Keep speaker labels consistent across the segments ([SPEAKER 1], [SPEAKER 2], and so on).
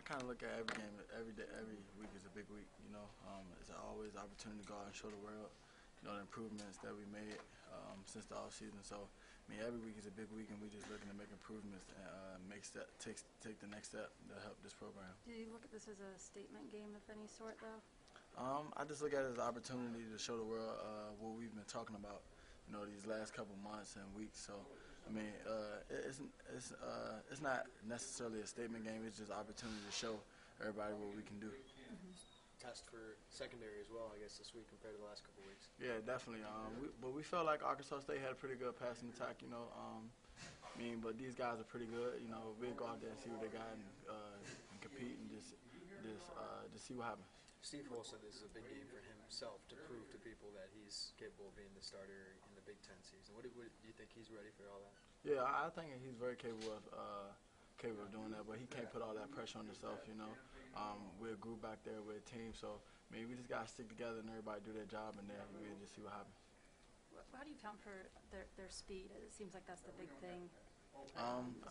[SPEAKER 1] kind of look at every game, every day, every week is a big week. It's always an opportunity to go out and show the world, the improvements that we made since the off season. So, every week is a big week, and we just looking to make improvements and take the next step to help this program.
[SPEAKER 2] Do you look at this as a statement game of any sort, though?
[SPEAKER 1] I just look at it as an opportunity to show the world what we've been talking about, these last couple months and weeks. So, it's not necessarily a statement game. It's just an opportunity to show everybody what we can do.
[SPEAKER 3] Test for secondary as well, I guess, this week compared to the last couple of weeks.
[SPEAKER 1] Yeah, definitely. But we felt like Arkansas State had a pretty good passing attack. But these guys are pretty good. We'll go out there and see what they got and compete and just see what happens.
[SPEAKER 3] Steve Hull said this is a big game for himself to prove to people that he's capable of being the starter in the Big Ten season. What do you think he's ready for all that?
[SPEAKER 1] Yeah, I think he's very capable of doing that, but he can't put all that pressure on himself. We're a group back there, we're a team, so we just gotta stick together and everybody do their job, and then we'll just see what happens.
[SPEAKER 2] How do you account for their speed? It seems like that's the big thing.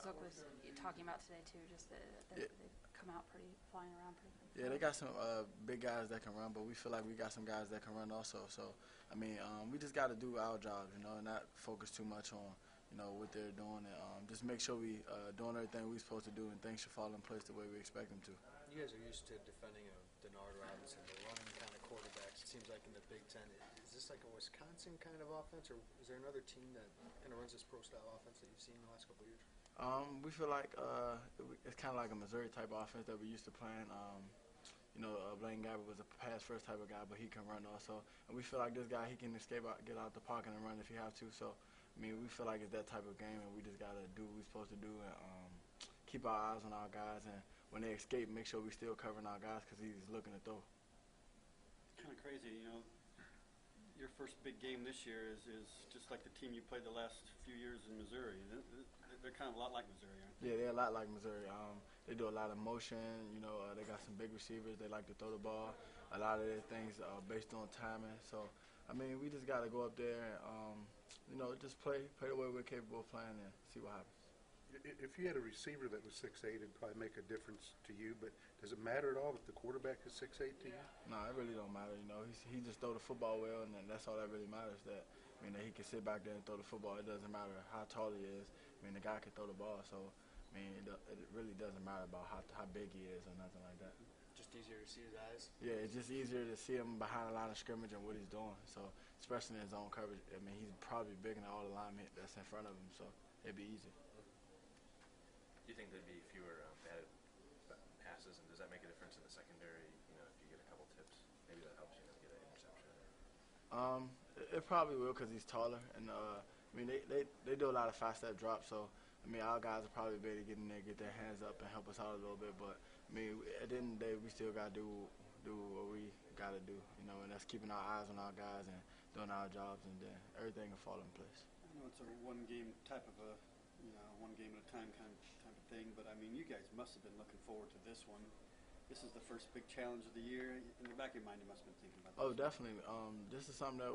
[SPEAKER 2] Zook was talking about today too, just that they come out flying around pretty.
[SPEAKER 1] Yeah, they got some big guys that can run, but we feel like we got some guys that can run also. So, we just got to do our job, and not focus too much on, what they're doing, and just make sure we doing everything we're supposed to do, and things should fall in place the way we expect them to.
[SPEAKER 3] You guys are used to defending a Denard Robinson, the running kind of quarterbacks. It seems like in the Big Ten, is this like a Wisconsin kind of offense, or is there another team that kind of runs this pro-style offense that you've seen in the last couple of years?
[SPEAKER 1] We feel like it's kind of like a Missouri type offense that we used to playing. Blaine Gabbert was a pass-first type of guy, but he can run also. And we feel like this guy, he can escape out, get out the pocket and run if he have to. So, we feel like it's that type of game, and we just got to do what we're supposed to do and keep our eyes on our guys. And when they escape, make sure we still covering our guys because he's looking to throw.
[SPEAKER 4] Kind of crazy, your first big game this year is just like the team you played the last few years in Missouri. They're kind of a lot like Missouri, aren't they?
[SPEAKER 1] Yeah, they're a lot like Missouri. They do a lot of motion. They got some big receivers. They like to throw the ball. A lot of their things are based on timing. So, we just got to go up there and, just play the way we're capable of playing and see what happens.
[SPEAKER 5] If you had a receiver that was 6'8", it'd probably make a difference to you. But does it matter at all if the quarterback is 6'8" to you?
[SPEAKER 1] No, it really don't matter. He just throw the football well, and then that's all that really matters. That he can sit back there and throw the football. It doesn't matter how tall he is. The guy can throw the ball. So, it really doesn't matter about how big he is or nothing like that.
[SPEAKER 3] Just easier to see his eyes?
[SPEAKER 1] Yeah, it's just easier to see him behind the line of scrimmage and what he's doing. So, especially in his own coverage, he's probably bigger than all the linemen that's in front of him. So, it'd be easy.
[SPEAKER 6] Do you think there'd be fewer bad passes, and does that make a difference in the secondary? If you get a couple tips, maybe that helps you get an interception.
[SPEAKER 1] It probably will because he's taller, and they do a lot of 5-step drops. So our guys will probably be able to get in there, get their hands up, and help us out a little bit. But at the end of the day, we still gotta do what we gotta do, and that's keeping our eyes on our guys and doing our jobs, and then everything will fall in place.
[SPEAKER 4] I know it's a one-game type of one game at a time kind of thing, but you guys must have been looking forward to this one. This is the first big challenge of the year. In the back of your mind, you must have been thinking about this.
[SPEAKER 1] Oh, definitely. This is something that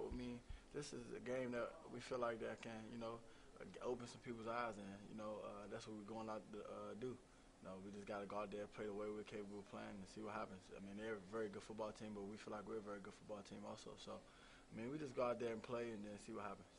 [SPEAKER 1] this is a game that we feel like that can, open some people's eyes, and that's what we're going out to do. We just got to go out there, play the way we're capable of playing, and see what happens. They're a very good football team, but we feel like we're a very good football team also. So, we just go out there and play, and then see what happens.